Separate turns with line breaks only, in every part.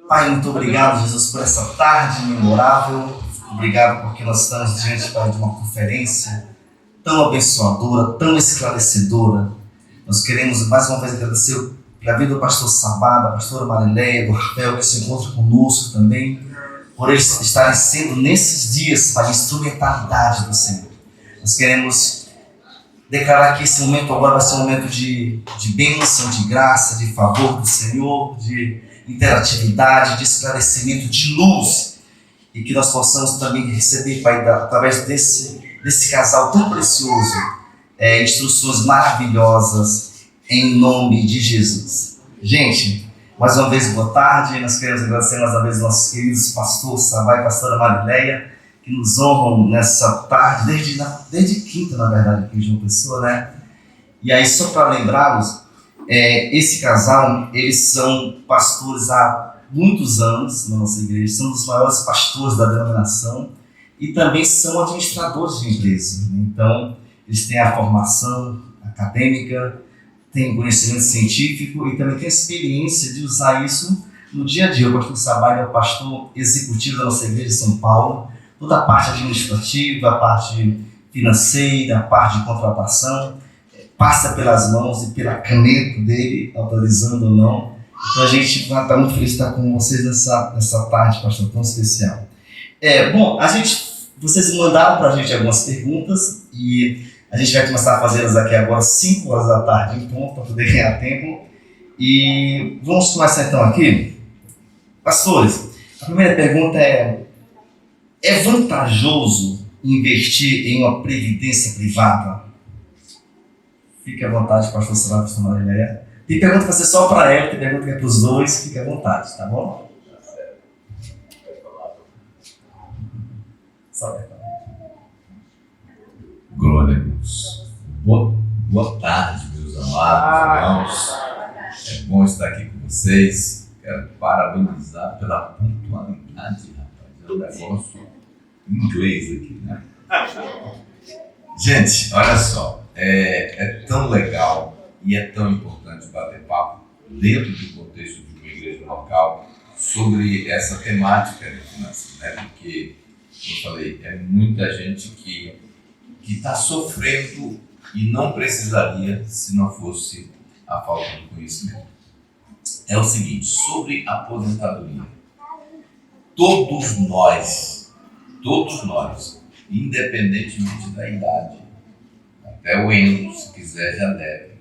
Pai, muito obrigado, Jesus, por essa tarde memorável. Obrigado porque nós estamos diante, Pai, de uma conferência tão abençoadora, tão esclarecedora. Nós queremos mais uma vez agradecer pela vida do pastor Sabá, da pastora Marileia, do Rafael, que se encontra conosco também, por eles estarem sendo nesses dias, Pai, instrumentalidade do Senhor. Nós queremos declarar que esse momento agora vai ser um momento de bênção, de graça, de favor do Senhor, de interatividade, de esclarecimento, de luz, e que nós possamos também receber, Pai, através desse casal tão precioso, instruções maravilhosas em nome de Jesus. Gente, mais uma vez boa tarde. Nós queremos agradecer mais uma vez aos nossos queridos pastor Sabá e pastora Marileia, que nos honram nessa tarde, desde quinta, na verdade, aqui em João Pessoa, né? E aí, só para lembrá-los, esse casal, eles são pastores há muitos anos na nossa igreja, são os maiores pastores da denominação e também são administradores de empresas. Então, eles têm a formação acadêmica, têm conhecimento científico e também têm a experiência de usar isso no dia a dia. O pastor Sabá é o pastor executivo da nossa igreja de São Paulo. Toda a parte administrativa, a parte financeira, a parte de contratação, passa pelas mãos e pela caneta dele, autorizando ou não. Então a gente está muito feliz de estar com vocês nessa tarde, pastor, tão especial. Bom, vocês mandaram para a gente algumas perguntas e a gente vai começar a fazê-las aqui agora, 5 horas da tarde, em ponto, para poder ganhar tempo. E vamos começar então aqui. Pastores, a primeira pergunta é vantajoso investir em uma previdência privada? Fique à vontade, pastor Sabá, pastor Marileia. Tem pergunta que vai ser só para ela, tem pergunta que é para os dois. Fique à vontade, tá bom?
Glória a Deus. Boa tarde, meus amados irmãos. É bom estar aqui com vocês. Quero parabenizar pela pontualidade, rapaz. É um negócio em inglês aqui, né? Gente, olha só. É tão legal e é tão importante bater papo dentro do contexto de uma igreja local sobre essa temática de finanças, né? Porque, como eu falei, é muita gente que está sofrendo e não precisaria se não fosse a falta de conhecimento. É o seguinte, sobre aposentadoria. Todos nós, independentemente da idade, até o Enzo, se quiser, já deve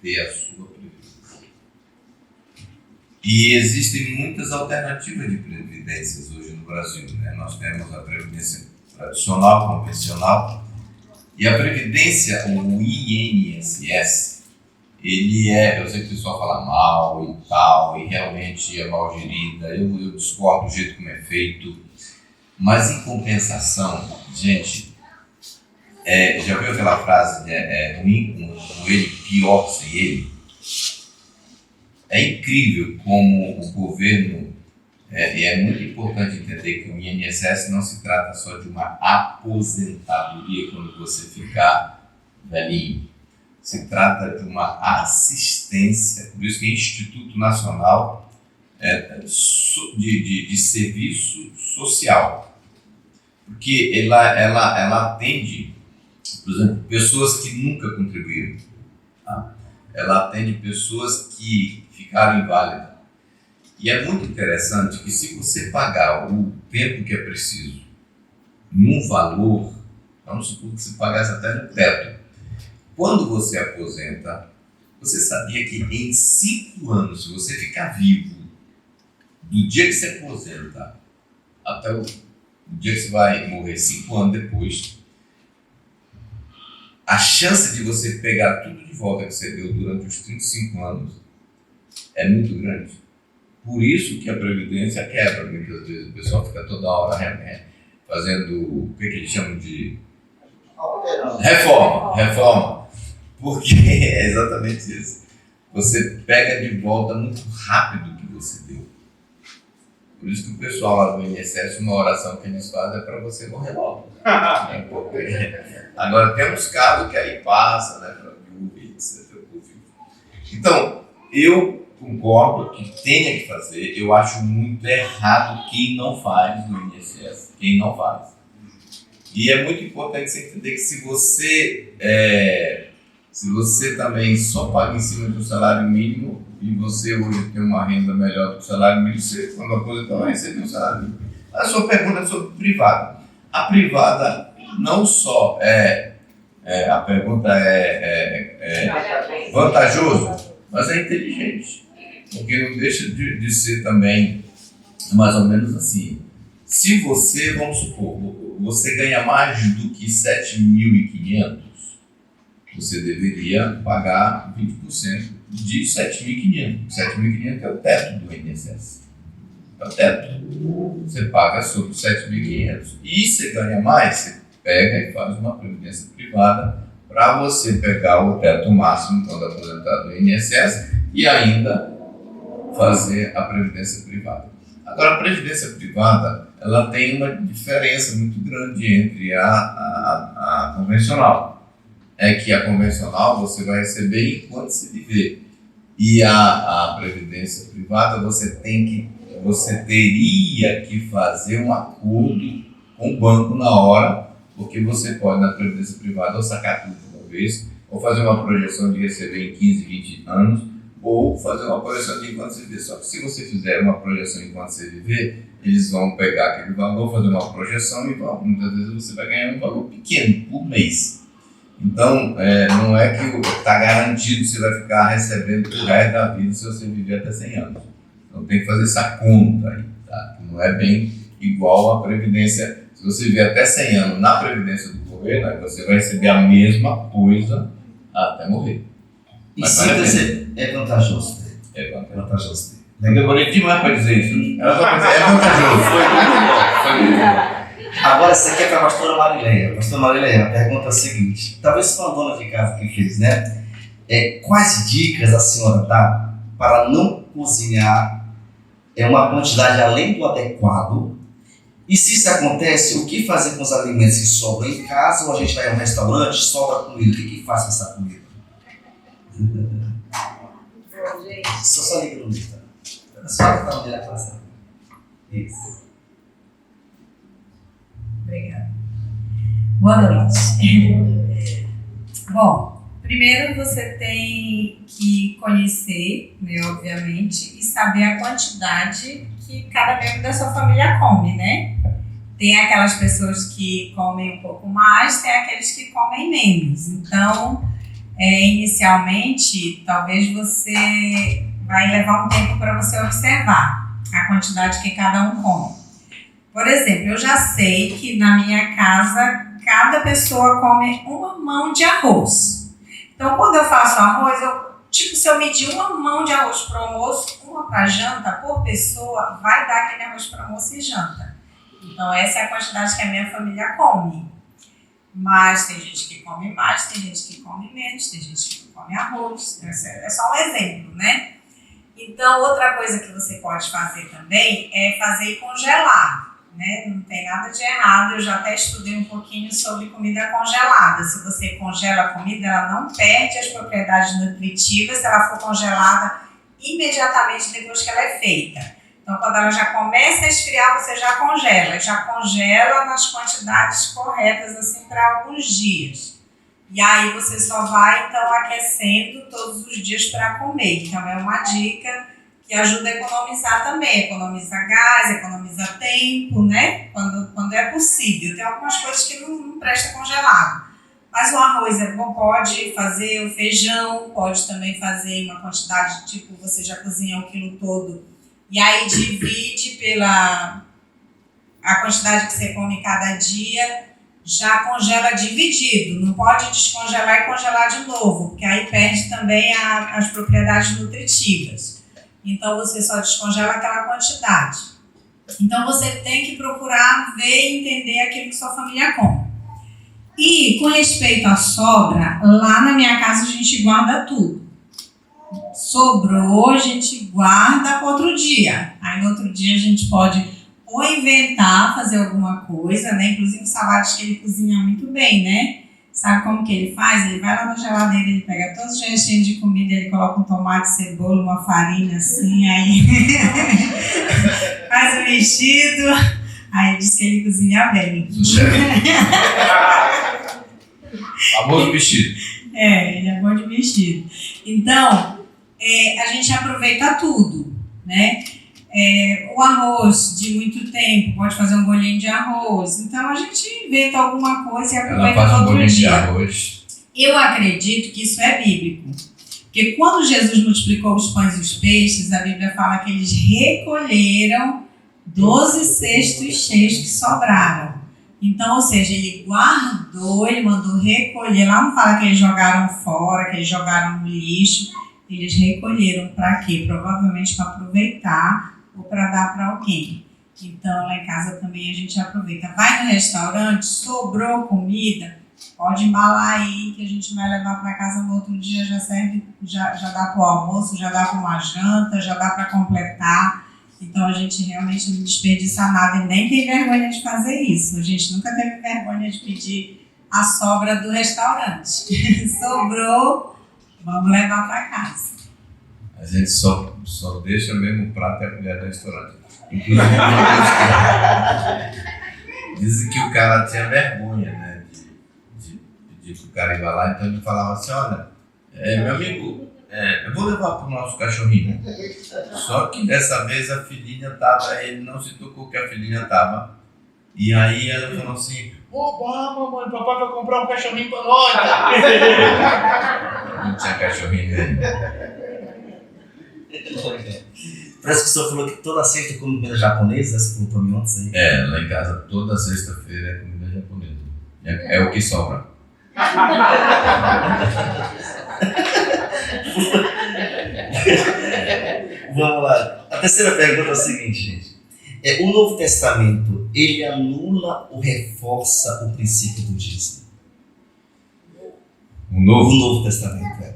ter a sua previdência. E existem muitas alternativas de previdências hoje no Brasil, né? Nós temos a previdência tradicional, convencional, e a previdência, o INSS, eu sei que o pessoal fala mal e tal, e realmente é mal gerida, eu discordo do jeito como é feito, mas em compensação, gente, já viu aquela frase de ruim com ele, pior sem ele? É incrível como o governo, e é muito importante entender que o INSS não se trata só de uma aposentadoria quando você ficar velhinho. Se trata de uma assistência, por isso que é Instituto Nacional de Serviço Social. Porque ela atende, por exemplo, pessoas que nunca contribuíram. Tá? Ela atende pessoas que ficaram inválidas. E é muito interessante que se você pagar o tempo que é preciso num valor, vamos supor que você pagasse até no teto, quando você aposenta, você sabia que em 5 anos, se você ficar vivo, do dia que você aposenta até o dia que você vai morrer 5 anos depois, a chance de você pegar tudo de volta que você deu durante os 35 anos é muito grande. Por isso que a Previdência quebra muitas vezes. O pessoal fica toda hora fazendo o que eles chamam de reforma. Porque é exatamente isso. Você pega de volta muito rápido o que você deu. Por isso que o pessoal lá do INSS, uma oração que eles fazem é para você morrer logo. Agora temos casos que aí passa, né, para viúva, etc. Então, eu concordo que tenha que fazer. Eu acho muito errado quem não faz no INSS. Quem não faz. E é muito importante você entender que se você também só paga em cima do salário mínimo e você hoje tem uma renda melhor do que o salário mínimo, você, quando aposentar, vai receber o salário mínimo. A sua pergunta é sobre privada. A privada não só a pergunta é vantajoso, mas é inteligente. Porque não deixa de ser também mais ou menos assim. Se você, vamos supor, você ganha mais do que 7.500, você deveria pagar 20% de 7.500. 7.500 é o teto do INSS. É o teto. Você paga sobre 7.500. E se ganha mais, você pega e faz uma previdência privada para você pegar o teto máximo quando aposentado do INSS e ainda fazer a previdência privada. Agora, a previdência privada, ela tem uma diferença muito grande entre a convencional. É que a convencional você vai receber enquanto se viver. E a previdência privada você teria que fazer um acordo com o banco na hora, porque você pode, na previdência privada, ou sacar tudo de uma vez, ou fazer uma projeção de receber em 15, 20 anos, ou fazer uma projeção de enquanto você viver. Só que se você fizer uma projeção enquanto você viver, eles vão pegar aquele valor, fazer uma projeção e muitas vezes você vai ganhar um valor pequeno por mês. Então, não é que está garantido que você vai ficar recebendo o resto da vida se você viver até 100 anos. Então tem que fazer essa conta aí, tá? Não é bem igual a previdência. Se você viver até 100 anos na previdência do governo, você vai receber a mesma coisa até morrer.
E se é vantajoso.
É vantajoso.
Vantajoso.
Eu demorei demais para dizer isso. Ela só vai dizer, é vantajoso. Foi muito bom.
Agora, essa aqui é para a pastora Marileia. Pastora Marileia, a pergunta é a seguinte. Talvez foi uma dona de casa que fez, né? Quais dicas a senhora dá para não cozinhar uma quantidade além do adequado? E se isso acontece, o que fazer com os alimentos que sobram em casa ou a gente vai a um restaurante, sobra comida? O que faz com essa comida? Só liga no livro. A senhora está onde ela passa. Isso.
Obrigada. Boa noite. Bom, primeiro você tem que conhecer, né, obviamente, e saber a quantidade que cada membro da sua família come, né? Tem aquelas pessoas que comem um pouco mais, tem aqueles que comem menos. Então, inicialmente, talvez você vai levar um tempo para você observar a quantidade que cada um come. Por exemplo, eu já sei que na minha casa, cada pessoa come uma mão de arroz. Então, quando eu faço arroz, se eu medir uma mão de arroz para o almoço, uma para janta, por pessoa, vai dar aquele arroz para almoço e janta. Então, essa é a quantidade que a minha família come. Mas tem gente que come mais, tem gente que come menos, tem gente que come arroz. É só um exemplo, né? Então, outra coisa que você pode fazer também é fazer e congelar. Né? Não tem nada de errado, eu já até estudei um pouquinho sobre comida congelada. Se você congela a comida, ela não perde as propriedades nutritivas se ela for congelada imediatamente depois que ela é feita. Então, quando ela já começa a esfriar, você já congela nas quantidades corretas, assim, para alguns dias. E aí você só vai, então, aquecendo todos os dias para comer. Então, é uma dica que ajuda a economizar também, economiza gás, economiza tempo, né? Quando é possível. Tem algumas coisas que não presta congelado. Mas o arroz é bom, pode fazer o feijão, pode também fazer uma quantidade, tipo, você já cozinha o quilo todo, e aí divide pela a quantidade que você come cada dia, já congela dividido. Não pode descongelar e congelar de novo, porque aí perde também as propriedades nutritivas. Então, você só descongela aquela quantidade. Então, você tem que procurar ver e entender aquilo que sua família come. E, com respeito à sobra, lá na minha casa a gente guarda tudo. Sobrou, a gente guarda para outro dia. Aí, no outro dia, a gente pode ou inventar, fazer alguma coisa, né? Inclusive, o Salares, que ele cozinha muito bem, né? Sabe como que ele faz? Ele vai lá na geladeira, ele pega todos os restinhos de comida, ele coloca um tomate, cebola, uma farinha assim, aí faz o mexido, aí diz que ele cozinha bem.
Famoso mexido.
Ele é bom de mexido. Então, a gente aproveita tudo, né? O arroz de muito tempo, pode fazer um bolinho de arroz. Então a gente inventa alguma coisa e aproveita
Ela faz um
todo
bolinho de
dia.
arroz.
Eu acredito que isso é bíblico. Porque quando Jesus multiplicou os pães e os peixes, a Bíblia fala que eles recolheram 12 cestos cheios que sobraram. Então, ou seja, ele guardou, ele mandou recolher. Lá não fala que eles jogaram fora, que eles jogaram no lixo. Eles recolheram para quê? Provavelmente para aproveitar ou para dar para alguém. Então, lá em casa também a gente aproveita. Vai no restaurante, sobrou comida, pode embalar aí que a gente vai levar para casa no outro dia, já serve, já dá para o almoço, já dá para uma janta, já dá para completar. Então, a gente realmente não desperdiça nada e nem tem vergonha de fazer isso. A gente nunca teve vergonha de pedir a sobra do restaurante. Sobrou, vamos levar para casa.
A gente só deixa mesmo o prato e a colher do restaurante. Inclusive, dizem que o cara tinha vergonha, né, de pedir que o cara ia lá, então ele falava assim, olha, meu amigo, eu vou levar pro nosso cachorrinho. Só que dessa vez a filhinha tava, ele não se tocou que a filhinha tava. E aí ela falou assim, oba, mamãe, papai vai comprar um cachorrinho pra nós. Não tinha cachorrinho ainda.
Parece que o senhor falou que toda sexta come comida japonesa, você falou pra mim ontem aí.
Lá em casa toda sexta-feira é comida japonesa. É o que sobra.
Vamos lá. A terceira pergunta é o seguinte, gente. O Novo Testamento, ele anula ou reforça o princípio do dízimo?
O Novo?
O Novo Testamento,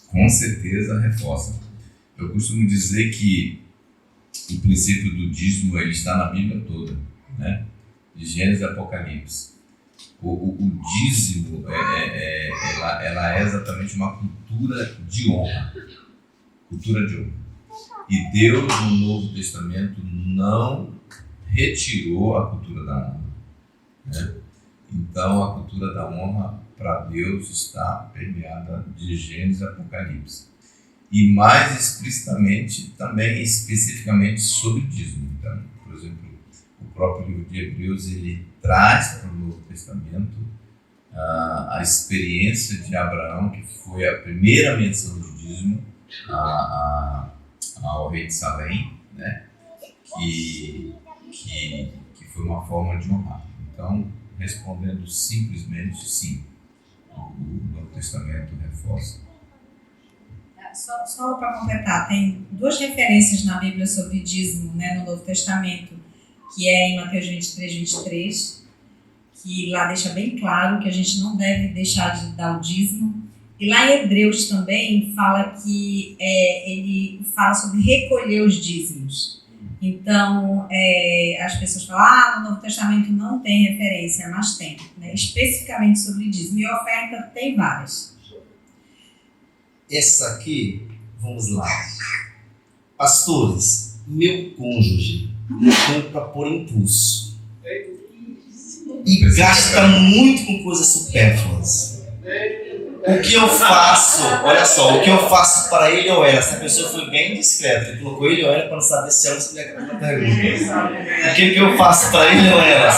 Com certeza reforça. Eu costumo dizer que o princípio do dízimo ele está na Bíblia toda, né? De Gênesis e Apocalipse. O dízimo ela é exatamente uma cultura de honra. Cultura de honra. E Deus, no Novo Testamento, não retirou a cultura da honra, né? Então, a cultura da honra, para Deus, está permeada de Gênesis e Apocalipse. E mais explicitamente, também especificamente sobre o dízimo. Então, por exemplo, o próprio livro de Hebreus, ele traz para o Novo Testamento a experiência de Abraão, que foi a primeira menção do dízimo ao rei de Salém, né? que foi uma forma de honrar. Então, respondendo simplesmente sim, o Novo Testamento reforça.
Só para completar, tem duas referências na Bíblia sobre dízimo, né, no Novo Testamento, que é em Mateus 23, que lá deixa bem claro que a gente não deve deixar de dar o dízimo. E lá em Hebreus também fala que ele fala sobre recolher os dízimos. Então, as pessoas falam, no Novo Testamento não tem referência, mas tem, né, especificamente sobre dízimo. E oferta tem várias.
Essa aqui, vamos lá. Pastores, meu cônjuge compra por impulso e gasta muito com coisas supérfluas. O que eu faço, olha só, o que eu faço para ele ou ela? Essa pessoa foi bem discreta, ele colocou ele ou ela para não saber se é uma mulher que está perguntando. O que eu faço para ele ou ela?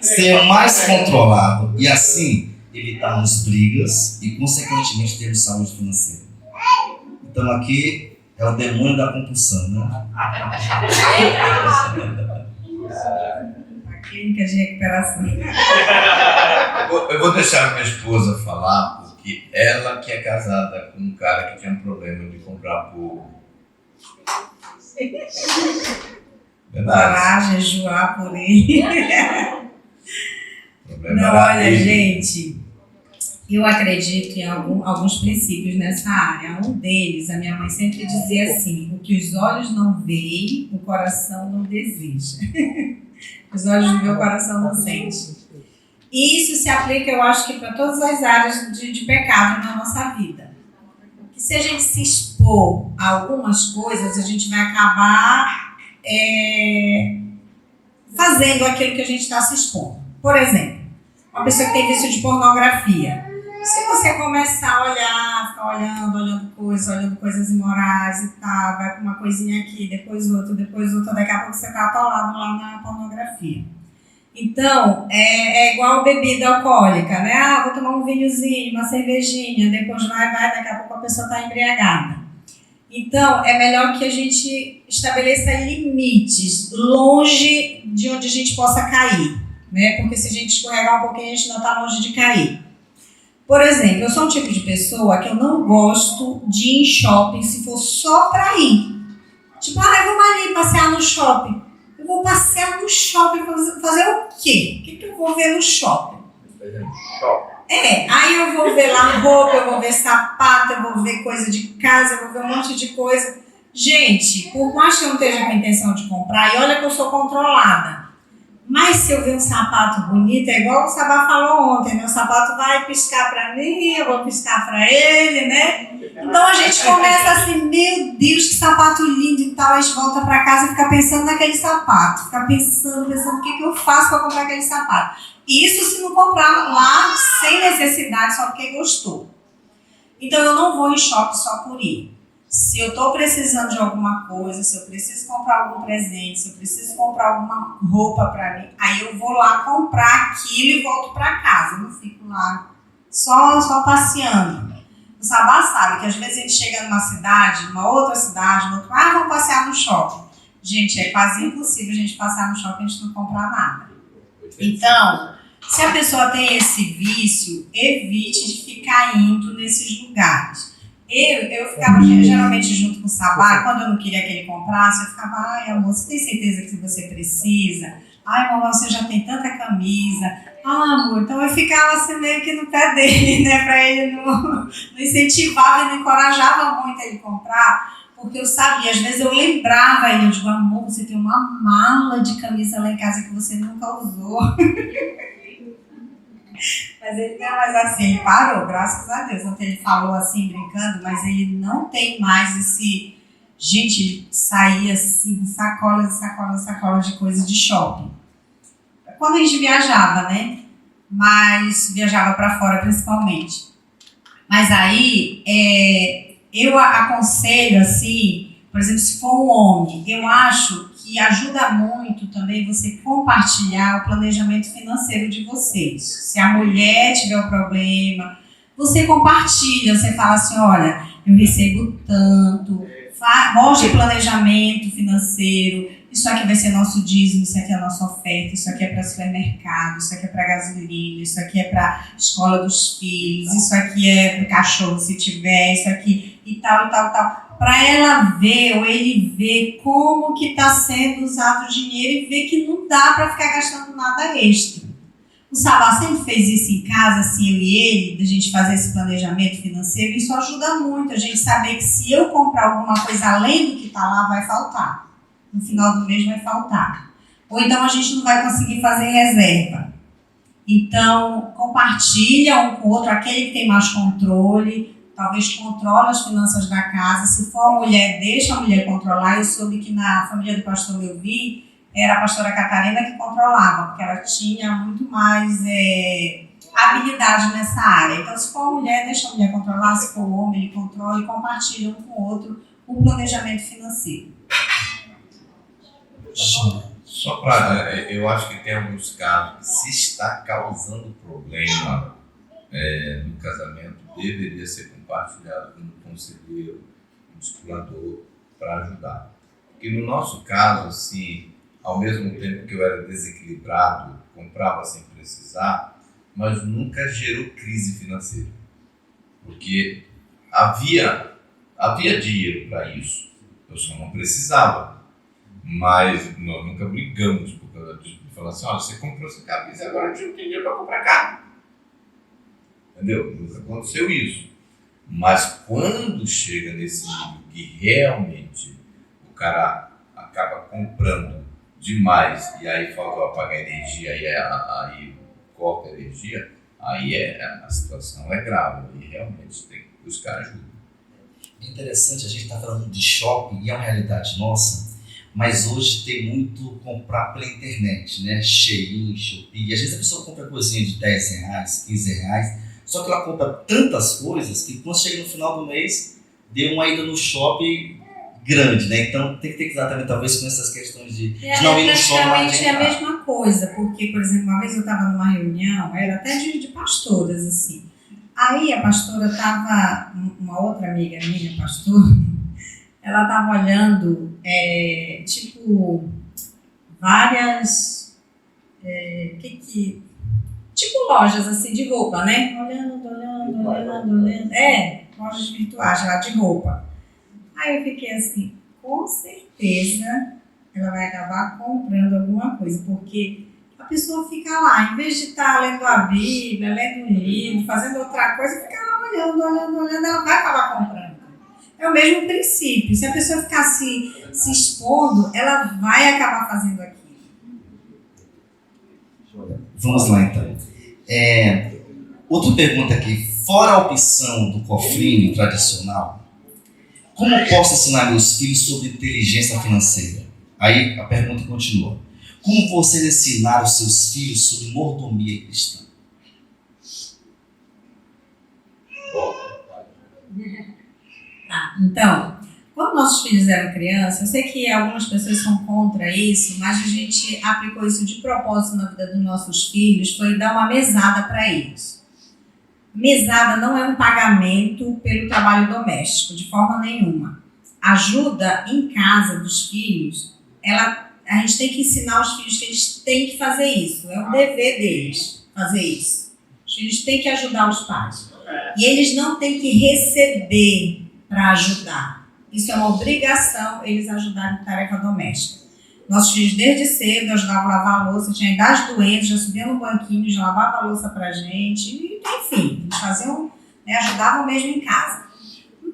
Ser mais controlado e assim evitarmos brigas e, consequentemente, termos saúde financeira. Então, aqui é o demônio da compulsão, né?
A clínica de recuperação.
Eu vou deixar minha esposa falar, porque ela que é casada com um cara que tinha um problema de comprar por...
Orar, jejuar por ele. Não, olha, gente, eu acredito em alguns princípios nessa área. Um deles, a minha mãe sempre dizia assim: o que os olhos não veem, o coração não deseja. Os olhos não veem, o coração não sente. E isso se aplica, eu acho que para todas as áreas de pecado na nossa vida. Que se a gente se expor a algumas coisas, a gente vai acabar fazendo aquilo que a gente está se expondo. Por exemplo, uma pessoa que tem vício de pornografia. Se você começar a olhar, ficar olhando coisas imorais e tal, vai com uma coisinha aqui, depois outra, daqui a pouco você está atolado lá na pornografia. Então, é igual bebida alcoólica, né? Ah, vou tomar um vinhozinho, uma cervejinha, depois vai, daqui a pouco a pessoa está embriagada. Então, é melhor que a gente estabeleça limites longe de onde a gente possa cair, né? Porque se a gente escorregar um pouquinho, a gente não está longe de cair. Por exemplo, eu sou um tipo de pessoa que eu não gosto de ir em shopping se for só para ir. Tipo, vamos ali passear no shopping. Eu vou passear no shopping fazer o quê? O que eu vou ver no shopping? Aí eu vou ver lá roupa, eu vou ver sapato, eu vou ver coisa de casa, eu vou ver um monte de coisa. Gente, por mais que eu não esteja com a intenção de comprar, e olha que eu sou controlada, mas se eu ver um sapato bonito, é igual o Sabá falou ontem, né? O sapato vai piscar para mim, eu vou piscar para ele, né? Então a gente começa assim, meu Deus, que sapato lindo e tal, a gente volta para casa e fica pensando naquele sapato, fica pensando o que eu faço para comprar aquele sapato. Isso se não comprar lá sem necessidade, só porque gostou. Então eu não vou em shopping só por ir. Se eu estou precisando de alguma coisa, se eu preciso comprar algum presente, se eu preciso comprar alguma roupa para mim, aí eu vou lá comprar aquilo e volto para casa. Eu não fico lá só passeando. O Sabá sabe que às vezes a gente chega numa outra cidade, vamos passear no shopping. Gente, é quase impossível a gente passear no shopping e a gente não comprar nada. Então, se a pessoa tem esse vício, evite de ficar indo nesses lugares. Eu ficava geralmente junto com o Sabá, quando eu não queria que ele comprasse, eu ficava, amor, você tem certeza que você precisa? Mamãe, você já tem tanta camisa. Amor, então eu ficava assim meio que no pé dele, né, pra ele não incentivava e não encorajava muito ele comprar, porque eu sabia, às vezes eu lembrava ele, eu digo, amor, você tem uma mala de camisa lá em casa que você nunca usou. Mas ele não é mais assim, ele parou, graças a Deus. Ontem ele falou assim, brincando, mas ele não tem mais esse... Gente, ele saía assim, sacolas de coisa de shopping. Quando a gente viajava, né? Mas viajava para fora principalmente. Mas aí, eu aconselho assim, por exemplo, se for um homem, eu acho que ajuda muito também você compartilhar o planejamento financeiro de vocês. Se a mulher tiver um problema, você compartilha, você fala assim, olha, eu recebo tanto, mostre o planejamento financeiro, isso aqui vai ser nosso dízimo, isso aqui é a nossa oferta, isso aqui é para supermercado, isso aqui é para gasolina, isso aqui é para escola dos filhos, isso aqui é para o cachorro se tiver, isso aqui e tal, para ela ver ou ele ver como que está sendo usado o dinheiro e ver que não dá para ficar gastando nada extra. O Sabá sempre fez isso em casa, assim, eu e ele, da gente fazer esse planejamento financeiro, isso ajuda muito a gente saber que se eu comprar alguma coisa além do que está lá, vai faltar. No final do mês vai faltar. Ou então a gente não vai conseguir fazer reserva. Então, compartilha um com o outro, aquele que tem mais controle, talvez controle as finanças da casa. Se for a mulher, deixa a mulher controlar. Eu soube que na família do pastor Leovi, era a pastora Catarina que controlava, porque ela tinha muito mais habilidade nessa área. Então, se for a mulher, deixa a mulher controlar. Se for o homem, ele controla e compartilha um com o outro o planejamento financeiro.
Só para, eu acho que tem alguns casos que se está causando problema no casamento, deveria ser compartilhado com um conselheiro, um discipulador, para ajudar. Porque no nosso caso, assim, ao mesmo tempo que eu era desequilibrado, comprava sem precisar, mas nunca gerou crise financeira. Porque havia dinheiro para isso, eu só não precisava. Mas nós nunca brigamos por causa disso. Falar assim, olha, você comprou essa camisa, agora a gente não tem dinheiro para comprar carro. Entendeu? Nunca aconteceu isso. Mas quando chega nesse nível que realmente o cara acaba comprando demais e aí falta apagar energia, aí corta a energia, aí a situação é grave, e realmente tem que buscar ajuda.
É interessante, a gente está falando de shopping e é uma realidade nossa, mas hoje tem muito comprar pela internet, né? Shein, Shopee, e às vezes a pessoa compra coisinha de R$10, R$15, só que ela compra tantas coisas que quando chega no final do mês, deu uma ida no shopping grande, né? Então tem que ter cuidado também, talvez, com essas questões de não ir no shopping.
Praticamente é a mesma coisa, porque, por exemplo, uma vez eu estava numa reunião, era até de pastoras, assim. Aí a pastora estava, uma outra amiga minha, pastora, ela estava olhando, várias, tipo lojas, assim, de roupa, né? Olhando. Lojas virtuais lá de roupa. Aí eu fiquei assim, com certeza ela vai acabar comprando alguma coisa, porque a pessoa fica lá, em vez de estar lendo a Bíblia, lendo um livro, fazendo outra coisa, fica lá olhando, ela vai acabar comprando. É o mesmo princípio, se a pessoa ficar se expondo, ela vai acabar fazendo aquilo.
Vamos lá, então. Outra pergunta aqui, fora a opção do cofrinho tradicional, como posso ensinar meus filhos sobre inteligência financeira? Aí a pergunta continua. Como vocês ensinaram os seus filhos sobre mordomia cristã?
Então, quando nossos filhos eram crianças, eu sei que algumas pessoas são contra isso, mas a gente aplicou isso de propósito na vida dos nossos filhos, foi dar uma mesada para eles. Mesada não é um pagamento pelo trabalho doméstico, de forma nenhuma. Ajuda em casa dos filhos, a gente tem que ensinar os filhos que eles têm que fazer isso. É um dever deles fazer isso. Os filhos têm que ajudar os pais. E eles não têm que receber para ajudar. Isso é uma obrigação, eles ajudarem em tarefa doméstica. Nossos filhos, desde cedo, ajudavam a lavar a louça, tinha idade doente, já subiam no banquinho, já lavava a louça pra gente, enfim, eles faziam, ajudavam mesmo em casa.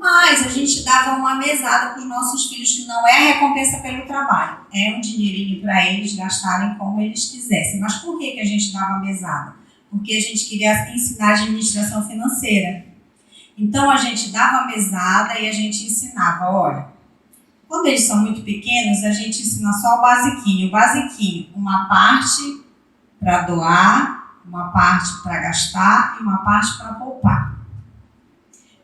Mas a gente dava uma mesada para os nossos filhos, que não é a recompensa pelo trabalho, é um dinheirinho para eles gastarem como eles quisessem. Mas por que a gente dava mesada? Porque a gente queria ensinar administração financeira. Então a gente dava mesada e a gente ensinava, olha, quando eles são muito pequenos, a gente ensina só o basiquinho. O basiquinho, uma parte para doar, uma parte para gastar e uma parte para poupar.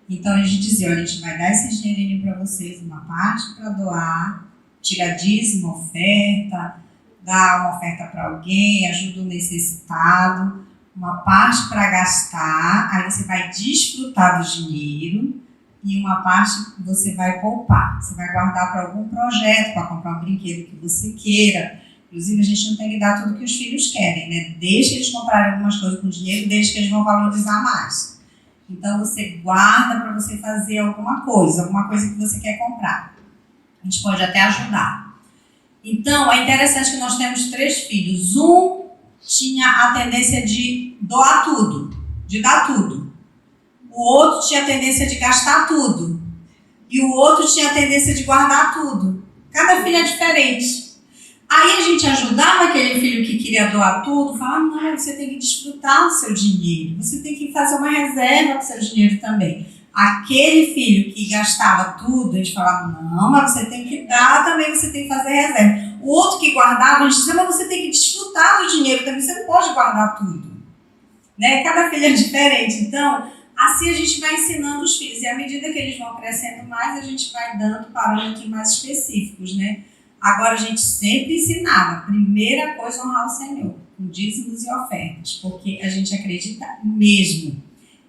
Então a gente dizia, olha, a gente vai dar esse dinheirinho para vocês, uma parte para doar, tira dízimo, oferta, dá uma oferta para alguém, ajuda o necessitado, uma parte para gastar, aí você vai desfrutar do dinheiro, e uma parte você vai poupar. Você vai guardar para algum projeto, para comprar um brinquedo que você queira. Inclusive, a gente não tem que dar tudo que os filhos querem, né? Deixa eles comprarem algumas coisas com dinheiro, deixa que eles vão valorizar mais. Então, você guarda para você fazer alguma coisa que você quer comprar. A gente pode até ajudar. Então, é interessante que nós temos 3 filhos. Um tinha a tendência de doar tudo, de dar tudo. O outro tinha a tendência de gastar tudo. E o outro tinha a tendência de guardar tudo. Cada filho é diferente. Aí a gente ajudava aquele filho que queria doar tudo, falava, não, você tem que desfrutar do seu dinheiro. Você tem que fazer uma reserva do seu dinheiro também. Aquele filho que gastava tudo, a gente falava, não, mas você tem que dar também, você tem que fazer reserva. O outro que guardava, a gente dizia, mas você tem que desfrutar do dinheiro também, você não pode guardar tudo. Né? Cada filho é diferente. Então, assim a gente vai ensinando os filhos. E à medida que eles vão crescendo mais, a gente vai dando parâmetros mais específicos, né? Agora, a gente sempre ensinava, primeira coisa, honrar o Senhor, com dízimos e ofertas, porque a gente acredita mesmo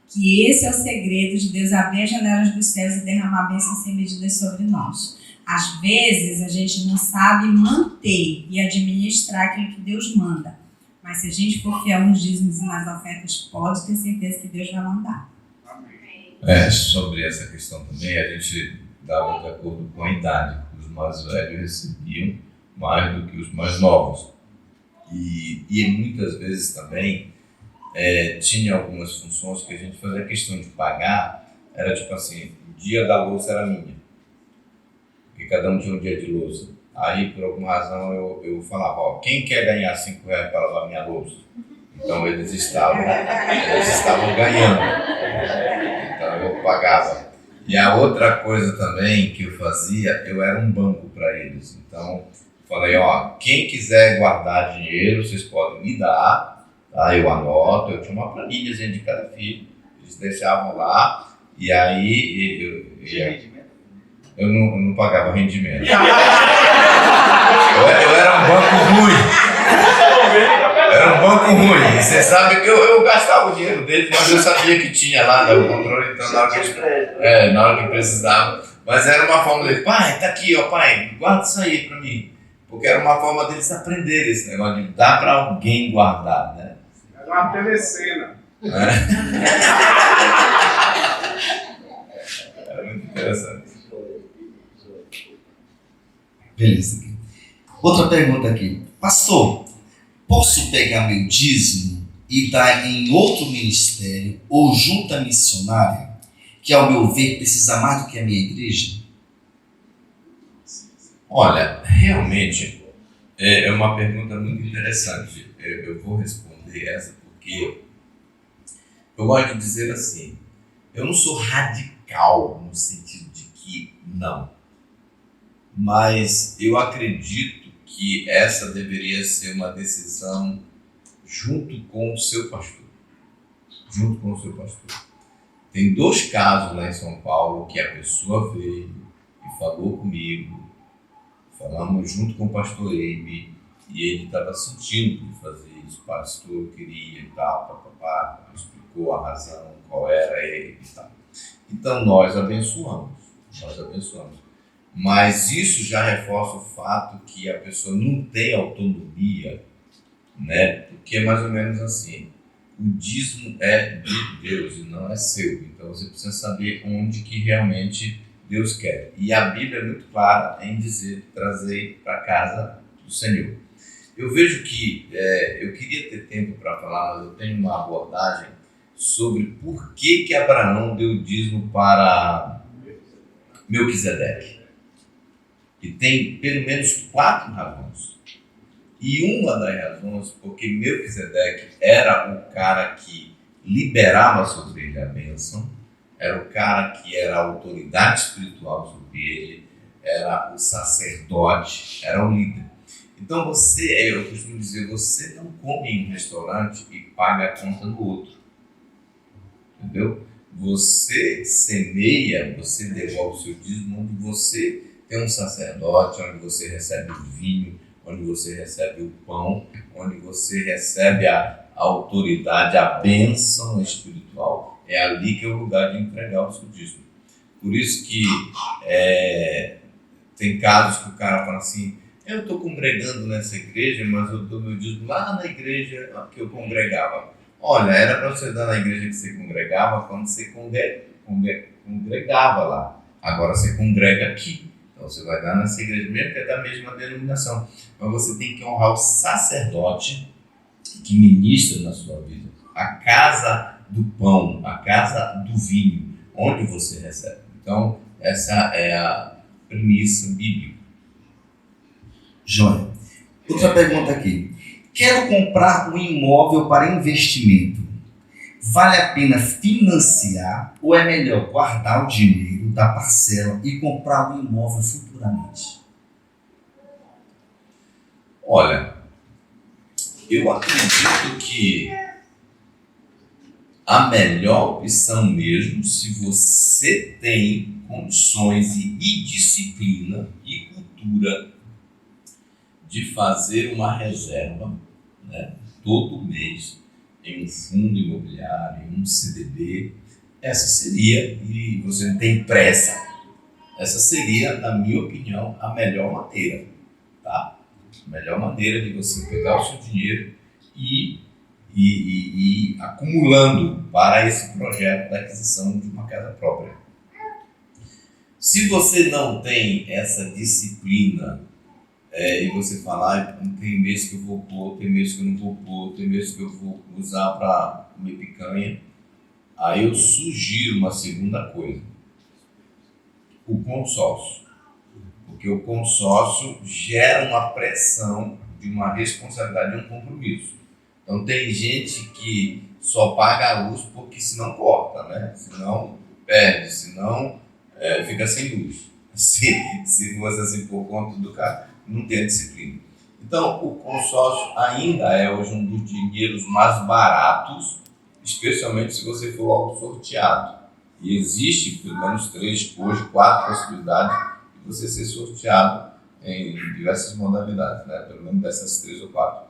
que esse é o segredo de Deus abrir as janelas dos céus e derramar bênçãos sem medidas sobre nós. Às vezes, a gente não sabe manter e administrar aquilo que Deus manda, mas se a gente for fiel nos dízimos e nas ofertas, pode ter certeza que Deus vai mandar.
Sobre essa questão também, a gente dava de acordo com a idade. Os mais velhos recebiam mais do que os mais novos. E muitas vezes também tinha algumas funções que a gente fazia questão de pagar, era tipo assim, o dia da louça era minha, porque cada um tinha um dia de louça. Aí, por alguma razão, eu falava, quem quer ganhar R$5 para lavar minha louça? Então eles estavam ganhando. Então eu pagava. E a outra coisa também que eu fazia, eu era um banco para eles. Então falei, ó, quem quiser guardar dinheiro, vocês podem me dar, tá? Eu anoto, eu tinha uma planilha de cada filho, eles deixavam lá, e aí eu não pagava rendimento. Eu era um banco ruim. Era um banco ruim. Você sabe que eu gastava o dinheiro deles, mas eu sabia que tinha lá no controle, então na hora que precisava. Mas era uma forma deles, pai, tá aqui, ó, pai, guarda isso aí pra mim. Porque era uma forma deles aprenderem esse negócio de dar pra alguém guardar, né?
Era uma telecena.
Era muito interessante.
Beleza. Outra pergunta aqui. Pastor, posso pegar meu dízimo e dar em outro ministério ou junta missionária, que ao meu ver precisa mais do que a minha igreja?
Olha, realmente é uma pergunta muito interessante. Eu vou responder essa porque eu gosto de dizer assim, eu não sou radical no sentido de que não, mas eu acredito que essa deveria ser uma decisão junto com o seu pastor. Junto com o seu pastor. Tem 2 casos lá em São Paulo que a pessoa veio e falou comigo, falamos junto com o pastor Eibe, e ele estava sentindo de fazer isso, o pastor queria e tal, papapá, explicou a razão, qual era ele e tal. Então nós abençoamos. Mas isso já reforça o fato que a pessoa não tem autonomia, né? Porque é mais ou menos assim, o dízimo é de Deus e não é seu. Então você precisa saber onde que realmente Deus quer. E a Bíblia é muito clara em dizer, trazer para a casa do Senhor. Eu vejo que, eu queria ter tempo para falar, mas eu tenho uma abordagem sobre por que Abraão deu dízimo para Melquisedeque. E tem pelo menos 4 razões. E uma das razões, porque Melquisedeque era o cara que liberava sobre ele a bênção, era o cara que era a autoridade espiritual sobre ele, era o sacerdote, era o líder. Então eu costumo dizer, você não come em um restaurante e paga a conta do outro. Entendeu? Você semeia, você devolve o seu dízimo onde você tem um sacerdote, onde você recebe o vinho, onde você recebe o pão, onde você recebe a autoridade, a bênção espiritual. É ali que é o lugar de entregar o seu dízimo. Por isso que tem casos que o cara fala assim, eu estou congregando nessa igreja, mas eu dou meu dízimo lá na igreja que eu congregava. Olha, era para você dar na igreja que você congregava quando você congregava lá. Agora você congrega aqui. Então você vai dar nessa igreja mesmo, que é da mesma denominação. Mas você tem que honrar o sacerdote que ministra na sua vida. A casa do pão, a casa do vinho, onde você recebe. Então, essa é a premissa bíblica.
Joia. Outra pergunta aqui. Quero comprar um imóvel para investimento. Vale a pena financiar ou é melhor guardar o dinheiro da parcela e comprar um imóvel futuramente?
Olha, eu acredito que a melhor opção mesmo, se você tem condições e disciplina e cultura de fazer uma reserva, né, todo mês em um fundo imobiliário, em um CDB, essa seria, e você não tem pressa, essa seria, na minha opinião, a melhor maneira, tá? A melhor maneira de você pegar o seu dinheiro e ir acumulando para esse projeto da aquisição de uma casa própria. Se você não tem essa disciplina, e você falar, tem mês que eu vou pôr, tem mês que eu não vou pôr, tem mês que eu vou usar para comer picanha, aí eu sugiro uma segunda coisa, o consórcio. Porque o consórcio gera uma pressão de uma responsabilidade e um compromisso. Então tem gente que só paga a luz porque senão corta, né? Senão perde, senão fica sem luz. Se fosse assim por conta do cara, não tem a disciplina. Então o consórcio ainda é hoje um dos dinheiros mais baratos, especialmente se você for logo sorteado. E existe pelo menos 3, hoje 4 possibilidades de você ser sorteado em diversas modalidades, né? Pelo menos dessas 3 ou 4.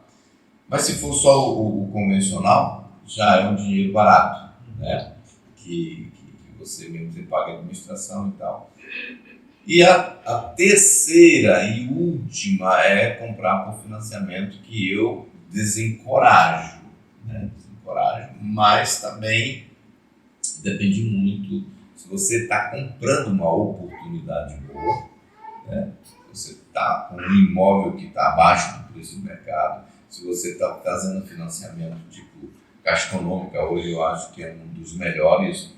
Mas se for só o convencional, já é um dinheiro barato, né? Que você mesmo paga a administração e tal. E a terceira e última é comprar por financiamento, que eu desencorajo, né? Desencorajo, mas também depende muito. Se você está comprando uma oportunidade boa, né? Se você está com um imóvel que está abaixo do preço do mercado, se você está fazendo financiamento tipo Caixa Econômica, hoje eu acho que é um dos melhores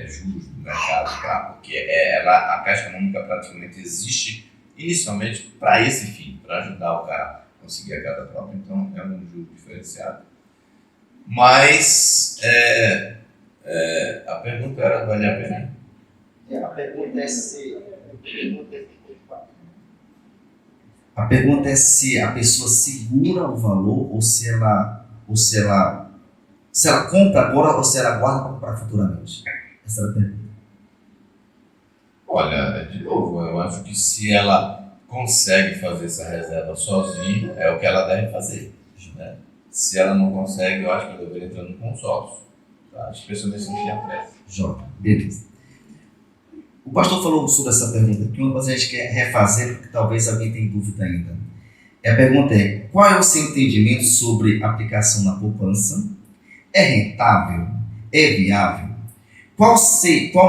juros do mercado, tá? Porque a Caixa Econômica praticamente existe inicialmente para esse fim, para ajudar o cara a conseguir a casa própria, então é um juro diferenciado. Mas a pergunta era, vale a pena?
A pergunta é se a pessoa segura o valor ou se ela compra agora ou se ela guarda para comprar futuramente. Essa era a pergunta.
Olha, de novo, eu acho que se ela consegue fazer essa reserva sozinha, é o que ela deve fazer, né? Se ela não consegue, eu acho que ela deveria entrar no consórcio, tá? Especialmente se não tinha pressa.
Joia, beleza. O pastor falou sobre essa pergunta, que uma coisa a gente quer refazer, porque talvez alguém tenha dúvida ainda. A pergunta é: qual é o seu entendimento sobre aplicação na poupança? É rentável? É viável? Qual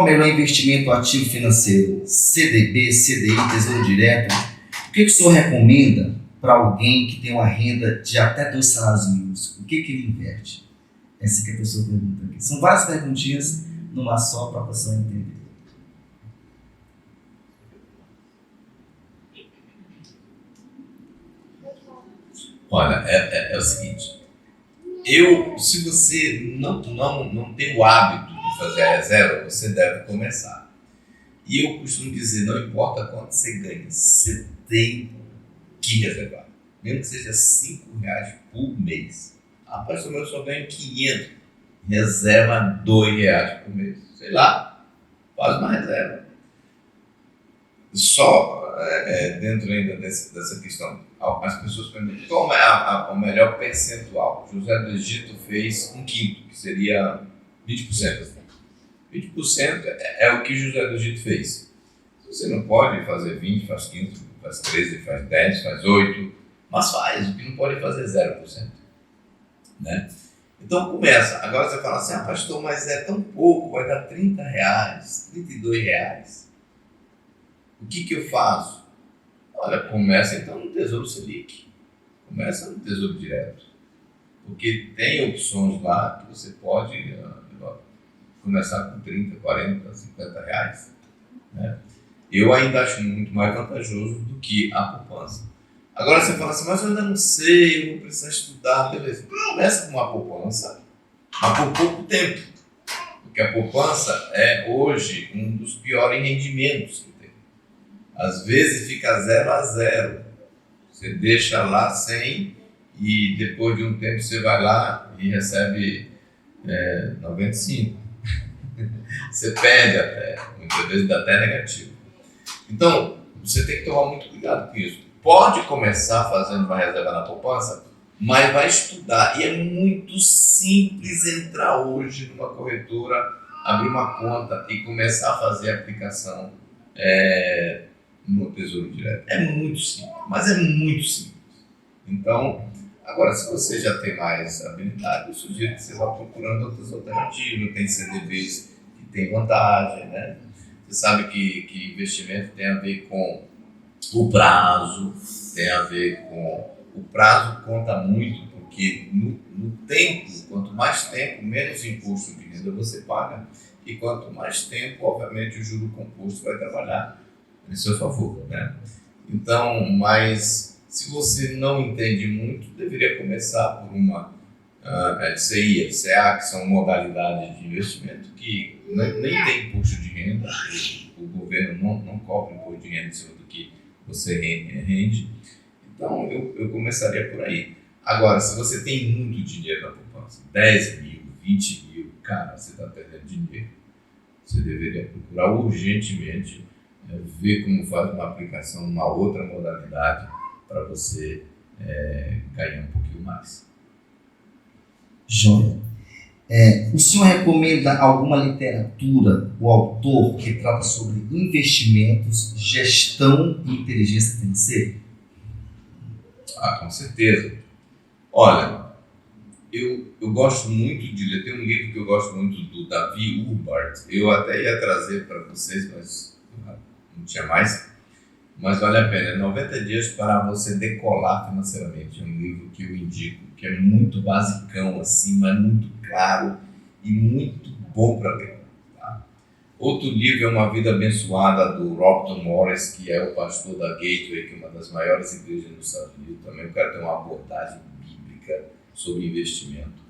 o melhor investimento ativo financeiro? CDB, CDI, Tesouro Direto? O que o senhor recomenda para alguém que tem uma renda de até 2 salários mínimos? O que ele inverte? Essa que a pessoa pergunta aqui. São várias perguntinhas numa só para a pessoa entender.
Olha, é o seguinte, se você não tem o hábito de fazer a reserva, você deve começar. E eu costumo dizer, não importa quanto você ganha, você tem que reservar. Mesmo que seja R$5 por mês. Rapaz, eu só ganho 500, reserva R$2 por mês. Sei lá, faz uma reserva. Só dentro ainda dessa questão, as pessoas perguntam qual é o melhor percentual. José do Egito fez 1/5, que seria 20%. 20% é o que José do Egito fez. Você não pode fazer 20, faz 15, faz 13, faz 10, faz 8, mas faz. O que não pode fazer é 0%. Né? Então começa. Agora você fala assim, pastor, mas é tão pouco, vai dar R$30, R$32. O que eu faço? Olha, começa então no Tesouro Selic. Começa no Tesouro Direto. Porque tem opções lá que você pode começar com 30, 40, R$50. Né? Eu ainda acho muito mais vantajoso do que a poupança. Agora você fala assim, mas eu ainda não sei, eu vou precisar estudar, beleza. Começa com uma poupança, mas por pouco tempo. Porque a poupança é hoje um dos piores rendimentos que tem. Às vezes fica 0 a 0. Você deixa lá 100 e depois de um tempo você vai lá e recebe 95. Você perde até, muitas vezes dá até negativo. Então, você tem que tomar muito cuidado com isso. Pode começar fazendo uma reserva na poupança, mas vai estudar. E é muito simples entrar hoje numa corretora, abrir uma conta e começar a fazer a aplicação no Tesouro Direto. É muito simples, mas é muito simples. Então, agora, se você já tem mais habilidade, eu sugiro que você vá procurando outras alternativas. Tem CDBs que tem vantagem, né? Você sabe que investimento tem a ver com o prazo, tem a ver com... O prazo conta muito, porque no tempo, quanto mais tempo, menos imposto de renda você paga, e quanto mais tempo, obviamente, o juro composto vai trabalhar em seu favor, né? Então, mas se você não entende muito, deveria começar por uma LCI, LCA, que são modalidades de investimento que nem tem imposto de renda, o governo não cobra imposto de renda em cima do que você rende. Então, eu começaria por aí. Agora, se você tem muito dinheiro na poupança, 10 mil, 20 mil, cara, você está perdendo dinheiro. Você deveria procurar urgentemente ver como faz uma aplicação numa outra modalidade para você ganhar um pouquinho mais.
Joia. O senhor recomenda alguma literatura ou autor que trata sobre investimentos, gestão e inteligência financeira?
Ah, com certeza. Olha, eu gosto muito de ler, tem um livro que eu gosto muito do Davi Urbart, eu até ia trazer para vocês, mas não tinha mais, mas vale a pena, 90 dias para você decolar financeiramente, é um livro que eu indico, que é muito basicão assim, mas muito claro e muito bom para ler. Tá? Outro livro é Uma Vida Abençoada, do Robert Morris, que é o pastor da Gateway, que é uma das maiores igrejas dos Estados Unidos, também o cara tem uma abordagem bíblica sobre investimento.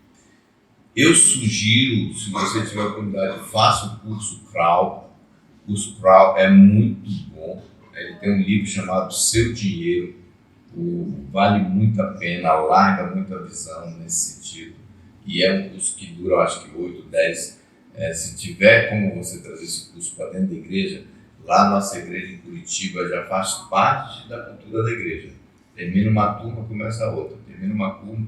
Eu sugiro, se você tiver a oportunidade, faça o curso Crow. O curso Crow é muito bom. Ele tem um livro chamado Seu Dinheiro. Vale muito a pena, larga muita visão nesse sentido. E é um curso que dura, acho que 8, 10. Se tiver como você trazer esse curso para dentro da igreja, lá nossa igreja em Curitiba já faz parte da cultura da igreja. Termina uma turma, começa a outra. Termina uma turma,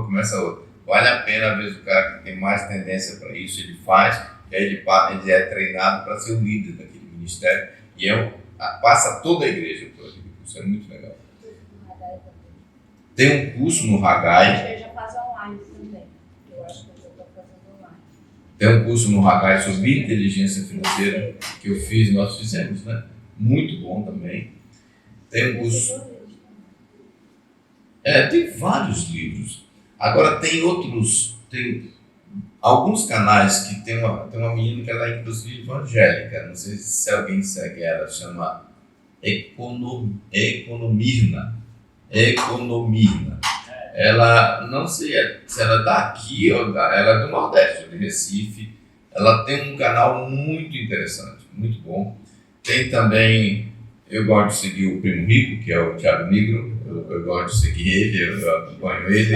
começa a outra. Vale a pena, às vezes, o cara que tem mais tendência para isso, ele faz, e aí ele é treinado para ser o líder daquele ministério, e passa toda a igreja por aquele curso, é muito legal. Tem um curso no Haggai.
Eu já faço online também, eu acho que eu já estou fazendo online.
Tem um curso no Haggai sobre inteligência financeira, que eu fiz, nós fizemos, né? Muito bom também. Tem um curso... tem vários livros. Agora tem alguns canais que tem uma menina que ela é inclusive evangélica, não sei se alguém segue ela, chama Economirna. Ela, não sei se ela é daqui ou ela é do Nordeste, de Recife. Ela tem um canal muito interessante, muito bom. Tem também, eu gosto de seguir o Primo Rico, que é o Thiago Negro, eu gosto de seguir ele, eu acompanho ele.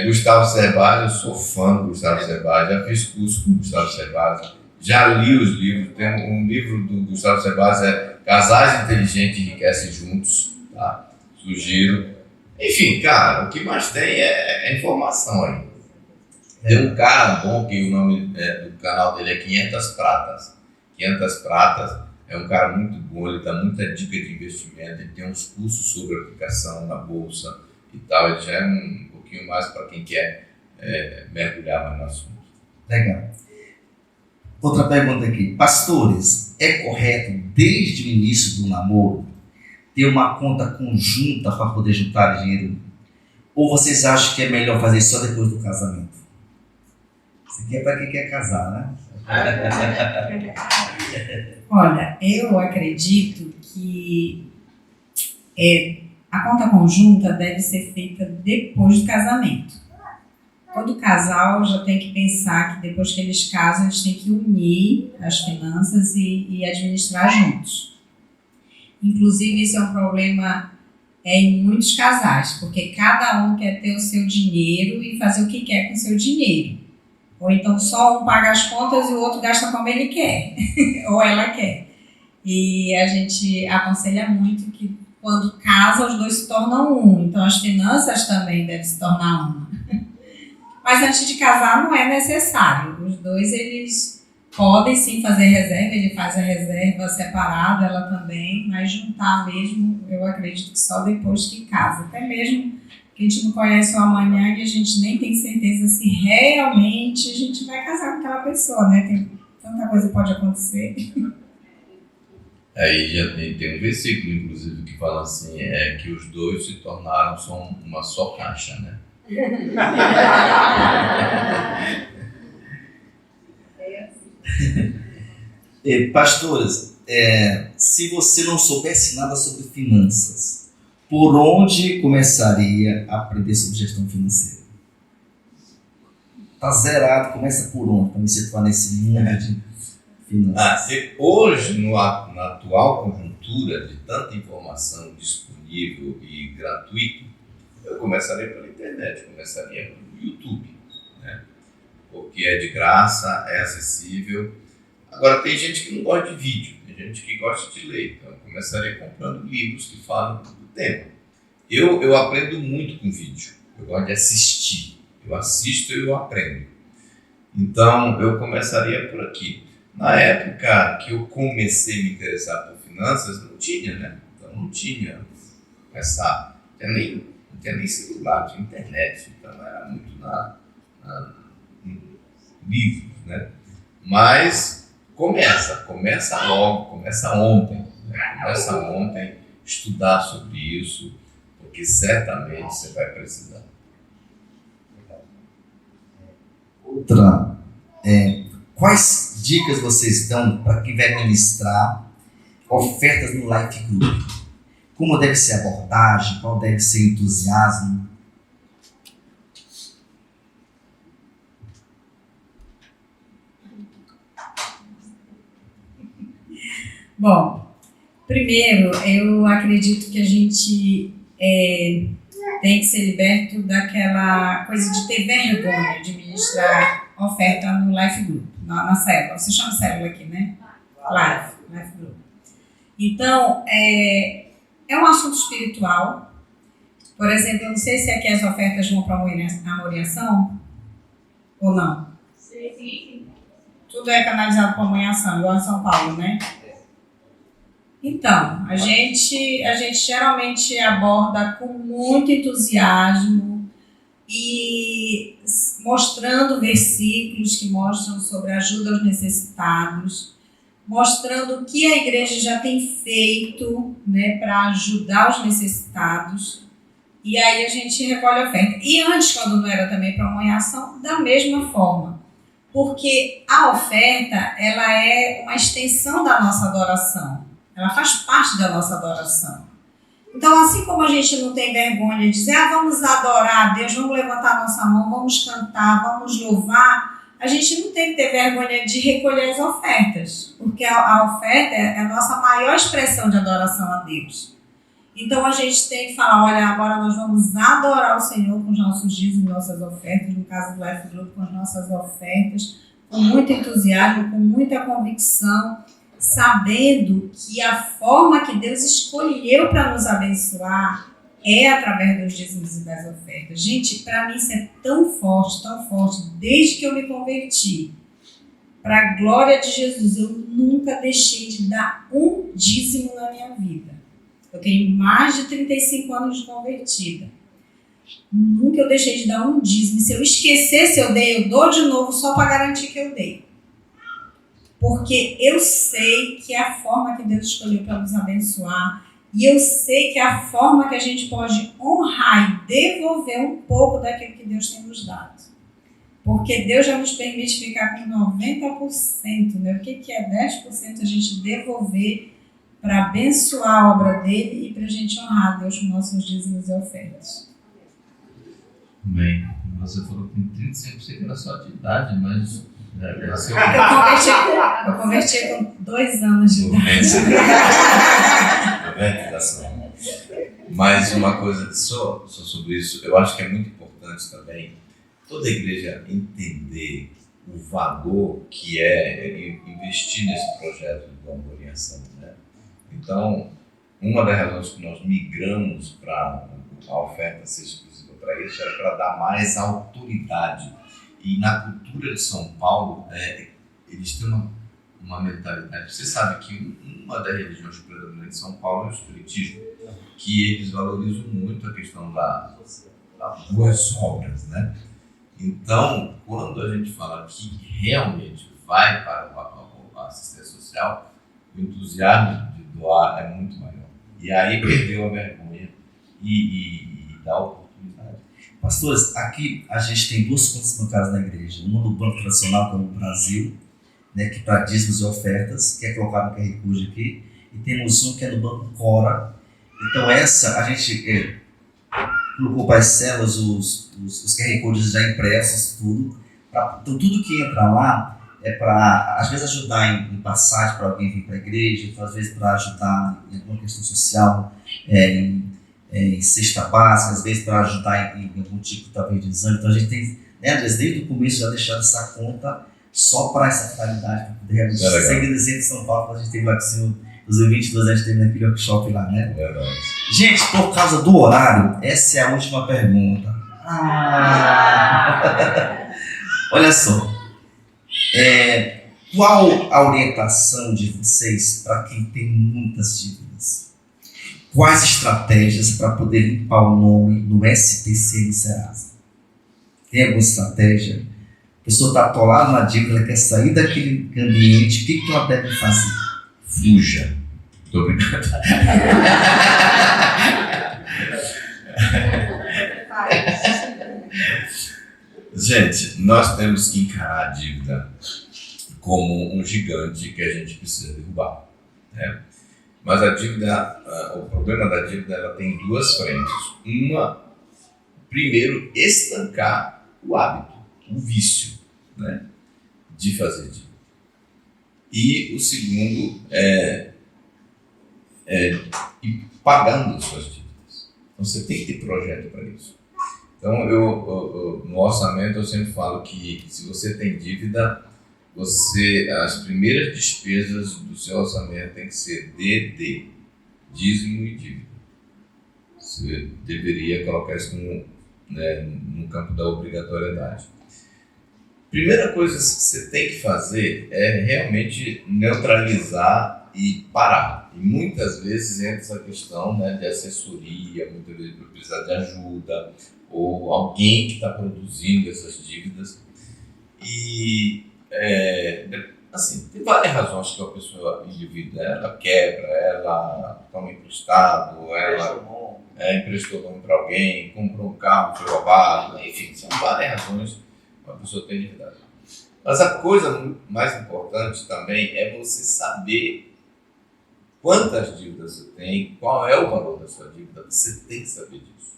Gustavo Cerbasi, eu sou fã do Gustavo Cerbasi, já fiz curso com o Gustavo Cerbasi, já li os livros. Tem um livro do Gustavo Cerbasi, Casais Inteligentes Enriquecem Juntos, tá? Sugiro. Enfim, cara, o que mais tem é informação aí. Tem um cara bom que o nome do canal dele é 500 Pratas. 500 Pratas é um cara muito bom, ele dá muita dica de investimento, ele tem uns cursos sobre aplicação na bolsa e tal, ele já é um pouquinho mais para quem quer mergulhar mais no assunto.
Legal. Outra pergunta aqui. Pastores, é correto, desde o início do namoro, ter uma conta conjunta para poder juntar dinheiro? Ou vocês acham que é melhor fazer só depois do casamento? Isso aqui é para quem quer casar, né?
Olha, eu acredito que a conta conjunta deve ser feita depois do casamento. Todo casal já tem que pensar que depois que eles casam, eles têm que unir as finanças e administrar juntos. Inclusive, isso é um problema em muitos casais, porque cada um quer ter o seu dinheiro e fazer o que quer com o seu dinheiro. Ou então só um paga as contas e o outro gasta como ele quer, ou ela quer. E a gente aconselha muito que quando casa, os dois se tornam um. Então as finanças também devem se tornar uma. Mas antes de casar não é necessário. Os dois, eles podem sim fazer reserva, ele faz a reserva separada, ela também, mas juntar mesmo, eu acredito que só depois que casa. Até mesmo que a gente não conhece o amanhã e a gente nem tem certeza se realmente a gente vai casar com aquela pessoa, né? Tem tanta coisa que pode acontecer.
Aí já tem um versículo, inclusive, que fala assim, que os dois se tornaram uma só caixa, né?
Pastores, se você não soubesse nada sobre finanças, por onde começaria a aprender sobre gestão financeira? tá zerado, começa por onde? Para me situar nesse mundo de finanças.
Hoje, na atual conjuntura de tanta informação disponível e gratuita, eu começaria pela internet, começaria pelo YouTube, né? Porque é de graça, é acessível. Agora, tem gente que não gosta de vídeo, tem gente que gosta de ler, então eu começaria comprando livros que falam do tema. Eu aprendo muito com vídeo, eu gosto de assistir, eu assisto e eu aprendo. Então, eu começaria por aqui. Na época que eu comecei a me interessar por finanças, não tinha, né? Então, não tinha não tinha nem celular, tinha internet, então era muito em livros, né? Mas começa logo, começa ontem, né? Começa ontem estudar sobre isso, porque certamente você vai precisar.
Outra, quais dicas vocês dão para quem vai ministrar ofertas no Life Group? Como deve ser a abordagem? Qual deve ser o entusiasmo?
Bom, primeiro, eu acredito que a gente tem que ser liberto daquela coisa de ter vergonha de ministrar oferta no Life Group, na célula. Você chama célula aqui, né? Life Group. Então, é um assunto espiritual. Por exemplo, eu não sei se aqui as ofertas vão para a moriação ou não.
Sim.
Tudo é canalizado para a moriação, igual em São Paulo, né? Então, a gente geralmente aborda com muito entusiasmo e mostrando versículos que mostram sobre ajuda aos necessitados, mostrando o que a igreja já tem feito, né, para ajudar os necessitados. E aí a gente recolhe a oferta. E antes, quando não era também para uma ação, da mesma forma. Porque a oferta, ela é uma extensão da nossa adoração. Ela faz parte da nossa adoração. Então, assim como a gente não tem vergonha de dizer, vamos adorar a Deus, vamos levantar a nossa mão, vamos cantar, vamos louvar, a gente não tem que ter vergonha de recolher as ofertas, porque a oferta é a nossa maior expressão de adoração a Deus. Então, a gente tem que falar, olha, agora nós vamos adorar o Senhor com os nossos dízimos e nossas ofertas, no caso do Life Group, com as nossas ofertas, com muito entusiasmo, com muita convicção, sabendo que a forma que Deus escolheu para nos abençoar é através dos dízimos e das ofertas. Gente, para mim isso é tão forte, desde que eu me converti. Para a glória de Jesus, eu nunca deixei de dar um dízimo na minha vida. Eu tenho mais de 35 anos de convertida. Nunca eu deixei de dar um dízimo. Se eu esquecer se eu dei, eu dou de novo só para garantir que eu dei. Porque eu sei que é a forma que Deus escolheu para nos abençoar. E eu sei que é a forma que a gente pode honrar e devolver um pouco daquilo que Deus tem nos dado. Porque Deus já nos permite ficar com 90%. Né? O que é 10% a gente devolver para abençoar a obra dele e para a gente honrar a Deus com nossos dízimos e ofertas.
Bem, você falou que com 35% era só de idade, mas...
Eu converti com 2 anos de idade.
Mas uma coisa só sobre isso, eu acho que é muito importante também toda a igreja entender o valor que é investir nesse projeto de amor e ação, né? Então, uma das razões que nós migramos para a oferta ser exclusiva para isso era para dar mais autoridade. E na cultura de São Paulo, eles têm uma mentalidade. Você sabe que uma das religiões predominantes de São Paulo é o espiritismo, que eles valorizam muito a questão das boas obras, né? Então, quando a gente fala que realmente vai para a assistência social, o entusiasmo de doar é muito maior. E aí perdeu a vergonha e dá oportunidade.
Pastores, aqui a gente tem 2 contas bancárias na igreja. Uma do Banco Tradicional, como o Brasil, né, que para dízimos e ofertas, que é colocado no QR Code aqui. E temos um que é no Banco Cora. Então essa, a gente colocou para as células os QR Codes já impressos, tudo, Então, tudo que entra lá é para, às vezes, ajudar em passagem para alguém vir para a igreja, então, às vezes, para ajudar em alguma questão social, em cesta básica, às vezes, para ajudar em algum tipo, talvez, de exame. Então, a gente tem, né, Andrés, desde o começo, já deixado essa conta só para essa finalidade, para poder realmente seguir no centro de São Paulo, quando a gente teve lá com 2022, a gente teve naquele workshop lá, né?
Verdade.
Gente, por causa do horário, essa é a última pergunta. Olha só. Qual a orientação de vocês para quem tem muitas dívidas? Quais estratégias para poder limpar o nome no SPC e no Serasa? Tem alguma estratégia? A pessoa está atolada na dívida, ela quer sair daquele ambiente, o que ela deve fazer?
Fuja. Tô brincando. Gente, nós temos que encarar a dívida como um gigante que a gente precisa derrubar, né? Mas a dívida, o problema da dívida, ela tem duas frentes. Uma, primeiro, estancar o hábito, o vício, né, de fazer dívida. E o segundo ir pagando as suas dívidas. Então você tem que ter projeto para isso. Então no orçamento eu sempre falo que se você tem dívida, as primeiras despesas do seu orçamento tem que ser DD, dízimo e dívida. Você deveria colocar isso no campo da obrigatoriedade. Primeira coisa que você tem que fazer é realmente neutralizar e parar. E muitas vezes entra essa questão, né, de assessoria, muitas vezes precisar de ajuda, ou alguém que está produzindo essas dívidas. E assim, tem várias razões que a pessoa indivídua, ela quebra, ela toma emprestado, ela emprestou nome para alguém, comprou um carro, foi roubado, enfim, são várias razões que a pessoa tem endividado. Mas a coisa mais importante também é você saber quantas dívidas você tem, qual é o valor da sua dívida, você tem que saber disso.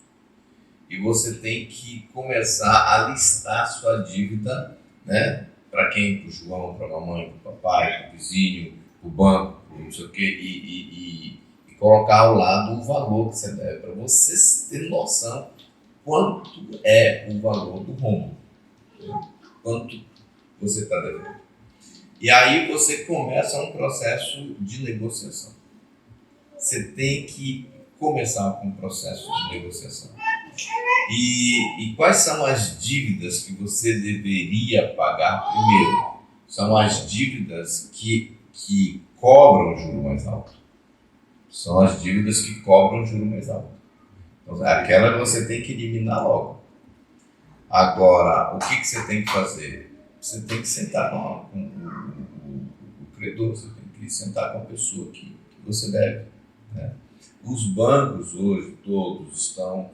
E você tem que começar a listar a sua dívida, né? Para quem? Para o João, para a mamãe, para o papai, para o vizinho, para o banco, para não sei o quê, e colocar ao lado o valor que você deve, para você ter noção quanto é o valor do rombo, quanto você está devendo. E aí você começa um processo de negociação. Você tem que começar com um processo de negociação. E quais são as dívidas que você deveria pagar primeiro? São as dívidas que cobram juro mais alto. São as dívidas que cobram juro mais alto. Então, aquela você tem que eliminar logo. Agora, o que você tem que fazer? Você tem que sentar com o credor, você tem que sentar com a pessoa que você deve, né? Os bancos hoje todos estão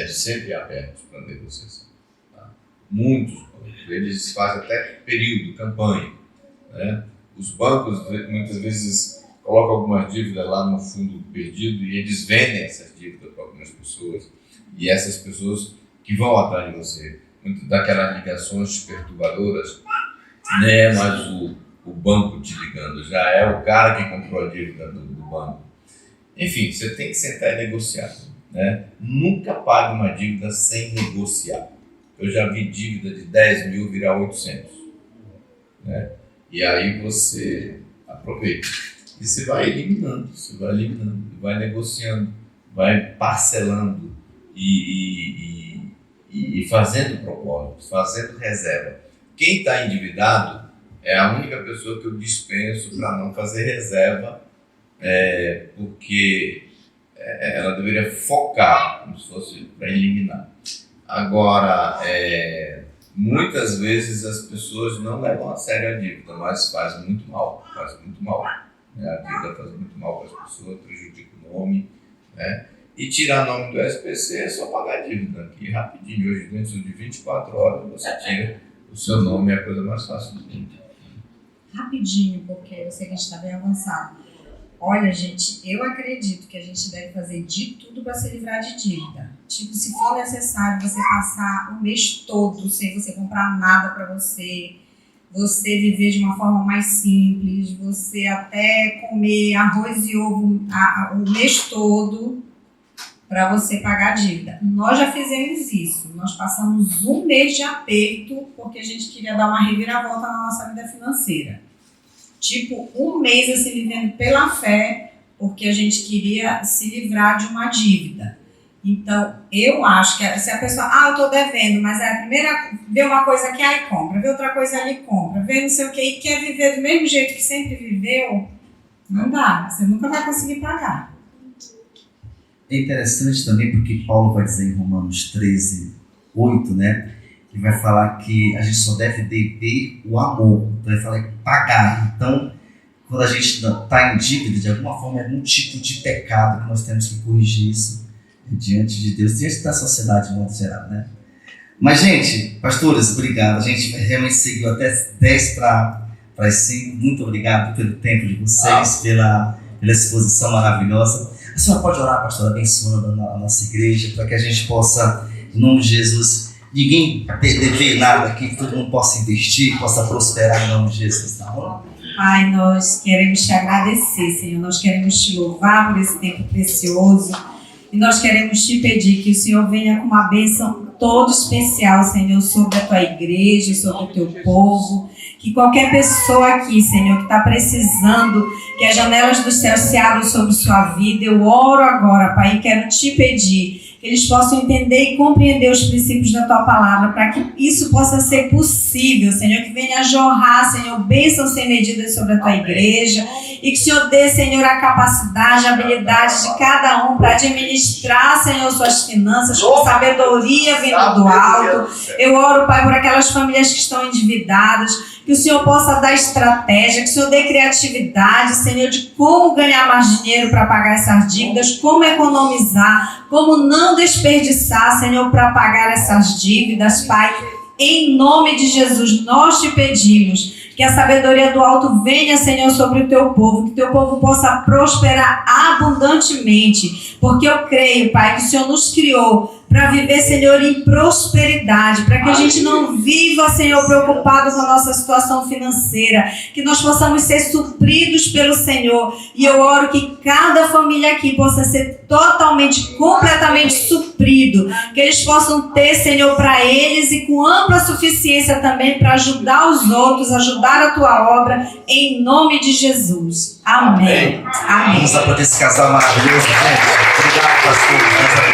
sempre abertos para negociação. Tá? Muitos bancos, eles fazem até período, campanha, né? Os bancos muitas vezes colocam algumas dívidas lá no fundo perdido e eles vendem essas dívidas para algumas pessoas, e essas pessoas que vão atrás de você, daquelas ligações perturbadoras, não é mais o banco te ligando, já é o cara que comprou a dívida do banco. Enfim, você tem que sentar e negociar, né? Nunca pague uma dívida sem negociar. Eu já vi dívida de 10 mil virar 800, né? E aí você aproveita e você vai eliminando, vai negociando, vai parcelando e fazendo propósitos, fazendo reserva. Quem está endividado é a única pessoa que eu dispenso para não fazer reserva, porque ela deveria focar, como se fosse para eliminar. Agora, muitas vezes as pessoas não levam a sério a dívida, mas faz muito mal, né? A dívida faz muito mal para as pessoas, prejudica o nome, né? E tirar o nome do SPC é só pagar a dívida aqui, rapidinho. Hoje, dentro de 24 horas, você tira o seu nome, é a coisa mais fácil do mundo.
Rapidinho, porque eu sei que a gente está bem avançado. Olha, gente, eu acredito que a gente deve fazer de tudo para se livrar de dívida. Tipo, se for necessário você passar o mês todo sem você comprar nada para você viver de uma forma mais simples, você até comer arroz e ovo o mês todo para você pagar a dívida. Nós já fizemos isso. Nós passamos um mês de aperto porque a gente queria dar uma reviravolta na nossa vida financeira. Tipo, um mês assim vivendo pela fé, porque a gente queria se livrar de uma dívida. Então, eu acho que se a pessoa, eu tô devendo, mas é a primeira, vê uma coisa aqui, aí compra, vê outra coisa ali, compra, vê não sei o que, e quer viver do mesmo jeito que sempre viveu, não dá, você nunca vai conseguir pagar.
É interessante também porque Paulo vai dizer em Romanos 13:8, né? Ele vai falar que a gente só deve dever o amor. Então ele fala em pagar. Então, quando a gente está em dívida, de alguma forma, é algum tipo de pecado que nós temos que corrigir isso diante de Deus, diante da sociedade de modo geral, né? Mas, gente, pastores, obrigado. A gente realmente seguiu até 10 para as 5. Muito obrigado pelo tempo de vocês, pela exposição maravilhosa. A senhora pode orar, pastor, abençoando a nossa igreja, para que a gente possa, em nome de Jesus, ninguém dever nada aqui, que todo mundo possa investir, possa prosperar em nome de Jesus, tá bom?
Pai, nós queremos te agradecer, Senhor, nós queremos te louvar por esse tempo precioso e nós queremos te pedir que o Senhor venha com uma bênção todo especial, Senhor, sobre a tua igreja, sobre o teu povo, que qualquer pessoa aqui, Senhor, que está precisando que as janelas do céu se abram sobre sua vida, eu oro agora, Pai, e quero te pedir que eles possam entender e compreender os princípios da Tua Palavra, para que isso possa ser possível, Senhor, que venha jorrar, Senhor, bênção sem medida sobre a Tua igreja, e que o Senhor dê, Senhor, a capacidade, a habilidade de cada um para administrar, Senhor, suas finanças, com sabedoria vindo do alto. Eu oro, Pai, por aquelas famílias que estão endividadas, que o Senhor possa dar estratégia, que o Senhor dê criatividade, Senhor, de como ganhar mais dinheiro para pagar essas dívidas, como economizar, como não desperdiçar, Senhor, para pagar essas dívidas, Pai. Em nome de Jesus, nós te pedimos que a sabedoria do alto venha, Senhor, sobre o teu povo, que o teu povo possa prosperar abundantemente, porque eu creio, Pai, que o Senhor nos criou para viver, Senhor, em prosperidade, para que a gente não viva, Senhor, preocupado com a nossa situação financeira, que nós possamos ser supridos pelo Senhor. E eu oro que cada família aqui possa ser totalmente, completamente suprido, que eles possam ter, Senhor, para eles e com ampla suficiência também para ajudar os outros, ajudar a tua obra, em nome de Jesus. Amém. Amém.
Vamos aplaudir esse casal maravilhoso, gente. Obrigado, pastor.